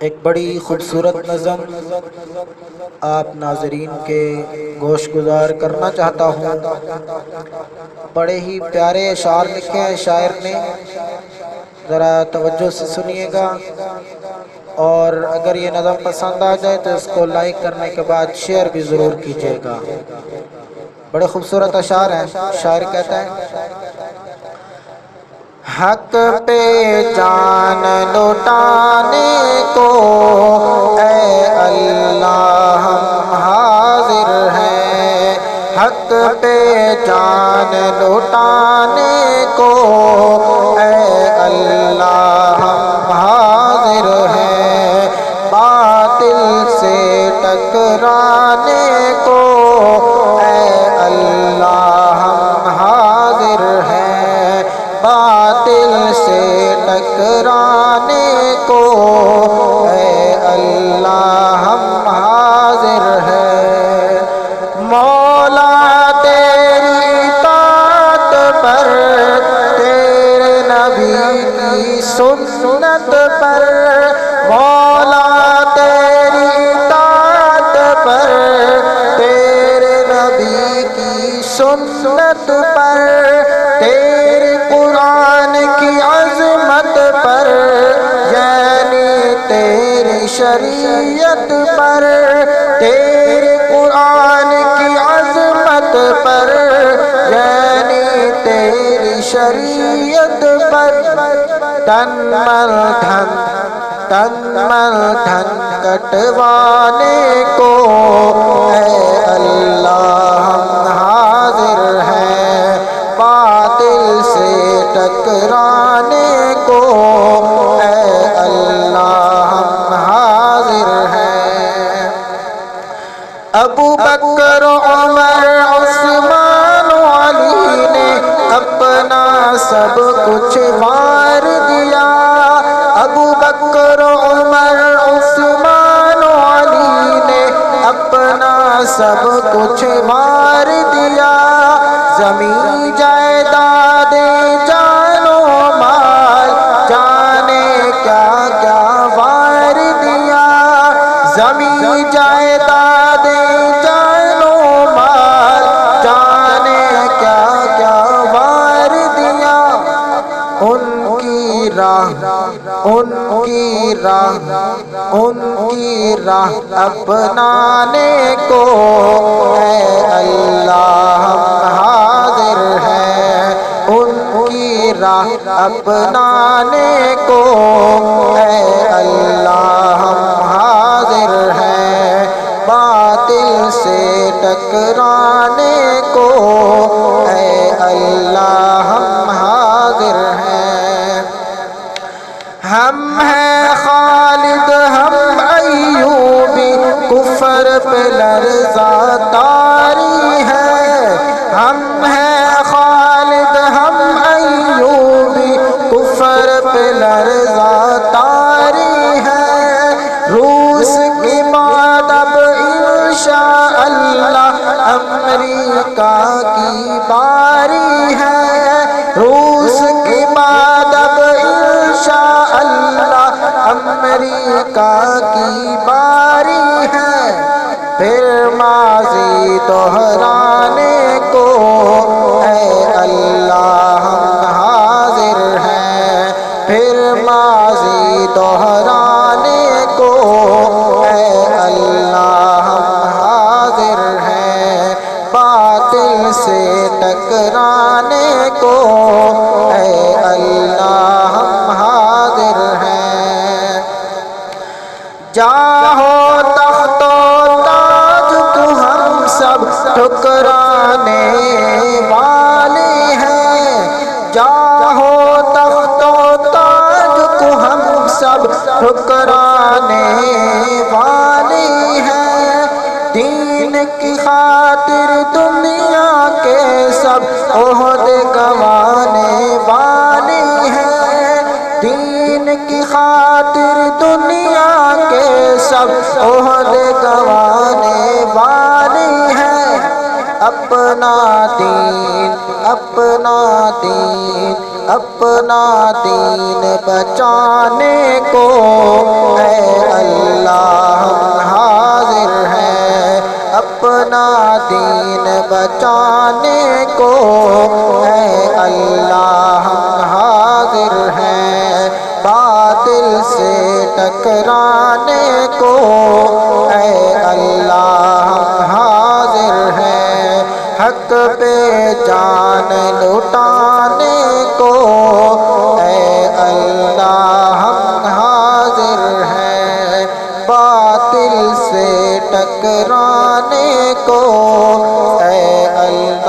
ایک بڑی خوبصورت نظم آپ ناظرین کے گوش گزار کرنا چاہتا ہوں۔ بڑے ہی پیارے اشعار لکھے ہیں شاعر نے، ذرا توجہ سے سنیے گا، اور اگر یہ نظم پسند آ جائے تو اس کو لائک کرنے کے بعد شیئر بھی ضرور کیجیے گا۔ بڑے خوبصورت اشعار ہیں۔ شاعر کہتا ہے: حق پہ جان لوٹانے کو اے اللہ ہم حاضر ہیں، حق پہ جان لوٹانے کو اے اللہ ہم حاضر ہیں، باطل سے ٹکرانے کو اے اللہ ہم حاضر ہیں، باطل سے ٹکرانے کو اے اللہ ہم حاضر ہیں۔ مولا تیری اطاعت پر، تیرے نبی کی سنت پر، مولا تیری اطاعت پر، تیرے نبی کی سنت پر، تیرے قرآن کی عظمت پر، یعنی تیری شریعت پر، تیرے قرآن کی عظمت پر، یعنی تیری شریعت پر، تن من دھن کٹوانے کو اے اللہ ہم حاضر ہیں، باطل سے ٹکرانے کو اے اللہ ہم حاضر ہیں۔ ابو بکر عمر عثمان و علی نے اپنا سب کچھ وار دیا، ابو بکر عمر عثمان و علی نے اپنا سب کچھ وار دیا، زمین جائیداد جان و مال جانے کیا کیا وار دیا، زمین جائیداد جان و مال جانے کیا کیا وار دیا، ان کی راہ اپنانے کو اے اللہ ہم حاضر ہیں، ان کی راہ اپنانے کو اے اللہ ہم حاضر ہیں، باطل سے ٹکرانے کو اے اللہ ہم حاضر ہیں۔ ہم ہیں خالد ہم ایوبی، کفر پہ لرزہ طاری ہے، ہم ہیں خالد ہم ایوبی، کفر پہ لرزہ طاری ہے، روس کی بعد اب انشاءاللہ امریکہ کی باری ہے، روس کی بعد اب امریکہ کی باری ہے، پھر ماضی دہرانے کو اے اللہ ہم حاضر ہیں، پھر ماضی دہرانے کو اے اللہ ہم حاضر ہیں، باطل سے ٹکرانے کو اے اللہ ہم حاضر ہیں۔ جاہو تخت و تاج کو ہم سب ٹھکرانے والے ہیں، جاہو تخت و تاج کو ہم سب ٹھکرانے والے ہیں، دین کی خاطر دنیا کے سب عہدے گنوانے والے ہیں، دین کی خاطر دنیا کے سب عہدے گنوانے والے ہیں، اپنا دین اپنا دین بچانے کو اے بچانے کو، اے اللہ ہم حاضر ہیں باطل سے ٹکرانے کو، اے اللہ ہم حاضر ہیں حق پہ جان لٹانے کو، اے اللہ ہم حاضر ہیں باطل سے ٹکرانے کو، اے اللہ